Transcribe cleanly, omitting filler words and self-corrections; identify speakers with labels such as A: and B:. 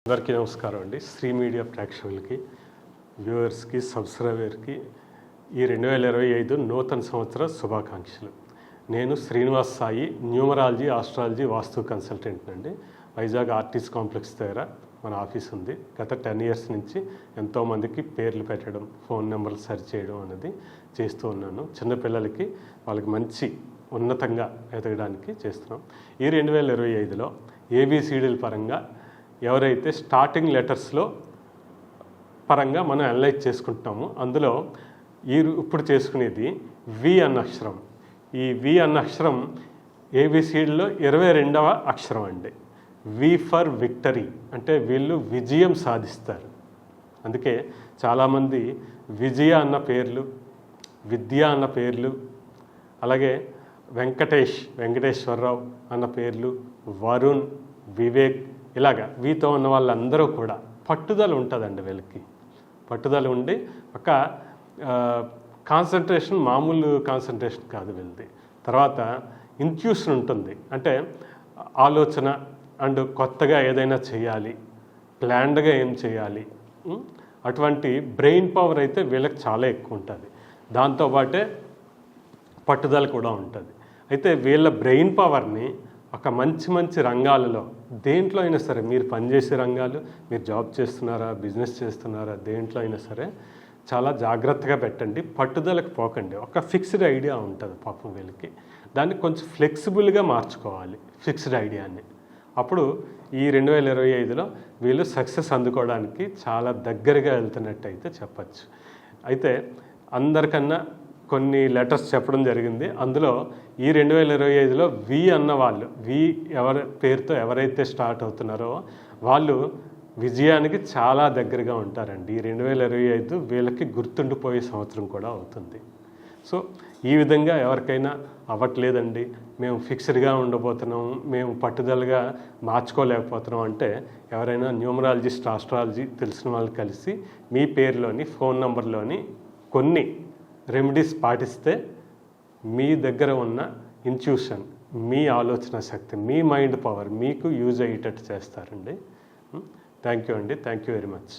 A: అందరికీ నమస్కారం అండి. శ్రీ మీడియా ప్రేక్షకులకి, వ్యూవర్స్కి, సబ్స్క్రైబర్కి ఈ 2025 నూతన సంవత్సర శుభాకాంక్షలు. నేను శ్రీనివాస్ సాయి, న్యూమరాలజీ, ఆస్ట్రాలజీ, వాస్తు కన్సల్టెంట్ అండి. వైజాగ్ ఆర్టిస్ట్ కాంప్లెక్స్ దగ్గర మన ఆఫీస్ ఉంది. గత 10 years నుంచి ఎంతోమందికి పేర్లు పెట్టడం, ఫోన్ నెంబర్లు సెర్చ్ చేయడం అనేది చేస్తూ ఉన్నాను. చిన్నపిల్లలకి వాళ్ళకి మంచి ఉన్నతంగా ఎదగడానికి చేస్తున్నాం. ఈ 2025లో ఏబిసిడీల పరంగా ఎవరైతే స్టార్టింగ్ లెటర్స్లో పరంగా మనం అనలైజ్ చేసుకుంటున్నామో అందులో ఇప్పుడు చేసుకునేది వి అన్న అక్షరం. ఈ వి అన్న అక్షరం ఏబిసిడిలో 22వ అక్షరం అండి. వి ఫర్ విక్టరీ, అంటే వీళ్ళు విజయం సాధిస్తారు. అందుకే చాలామంది విజయ అన్న పేర్లు, విద్య అన్న పేర్లు, అలాగే వెంకటేశ్వరరావు అన్న పేర్లు, వరుణ్, వివేక్, ఇలాగా వీతో ఉన్న వాళ్ళందరూ కూడా పట్టుదల ఉంటుందండి. వీళ్ళకి పట్టుదల ఉండి ఒక కాన్సన్ట్రేషన్, మామూలు కాన్సన్ట్రేషన్ కాదు వీళ్ళది. తర్వాత ఇంట్యూషన్ ఉంటుంది, అంటే ఆలోచన అండ్ కొత్తగా ఏదైనా చేయాలి, ప్లాన్డ్గా ఏం చేయాలి, అటువంటి బ్రెయిన్ పవర్ అయితే వీళ్ళకి చాలా ఎక్కువ ఉంటుంది. దాంతోపాటే పట్టుదల కూడా ఉంటుంది. అయితే వీళ్ళ బ్రెయిన్ పవర్ని ఒక మంచి రంగాలలో, దేంట్లో అయినా సరే, మీరు పనిచేసే రంగాలు, మీరు జాబ్ చేస్తున్నారా, బిజినెస్ చేస్తున్నారా, దేంట్లో అయినా సరే చాలా జాగ్రత్తగా పెట్టండి. పట్టుదలకు పోకండి. ఒక ఫిక్స్డ్ ఐడియా ఉంటుంది పాపం వీళ్ళకి, దాన్ని కొంచెం ఫ్లెక్సిబుల్గా మార్చుకోవాలి ఫిక్స్డ్ ఐడియాని. అప్పుడు ఈ 2025లో వీళ్ళు సక్సెస్ అందుకోవడానికి చాలా దగ్గరగా వెళ్తున్నట్టు అయితే చెప్పచ్చు. అయితే అందరికన్నా కొన్ని లెటర్స్ చెప్పడం జరిగింది. అందులో ఈ 2025లో వి అన్న వాళ్ళు, వి పేరుతో ఎవరైతే స్టార్ట్ అవుతున్నారో వాళ్ళు విజయానికి చాలా దగ్గరగా ఉంటారండి. ఈ 2025 వీళ్ళకి గుర్తుండిపోయే సంవత్సరం కూడా అవుతుంది. సో ఈ విధంగా ఎవరికైనా అవ్వట్లేదండి, మేము ఫిక్స్డ్గా ఉండబోతున్నాం, మేము పట్టుదలగా మార్చుకోలేకపోతున్నాం అంటే ఎవరైనా న్యూమరాలజిస్ట్, ఆస్ట్రాలజీ తెలిసిన వాళ్ళు కలిసి మీ పేరులోని, ఫోన్ నెంబర్లోని కొన్ని రెమెడీస్ పాటిస్తే మీ దగ్గర ఉన్న ఇంట్యూషన్, మీ ఆలోచన శక్తి, మీ మైండ్ పవర్ మీకు యూజ్ అయ్యేటట్టు చేస్తారండి. థ్యాంక్ యూ అండి. Thank you very much.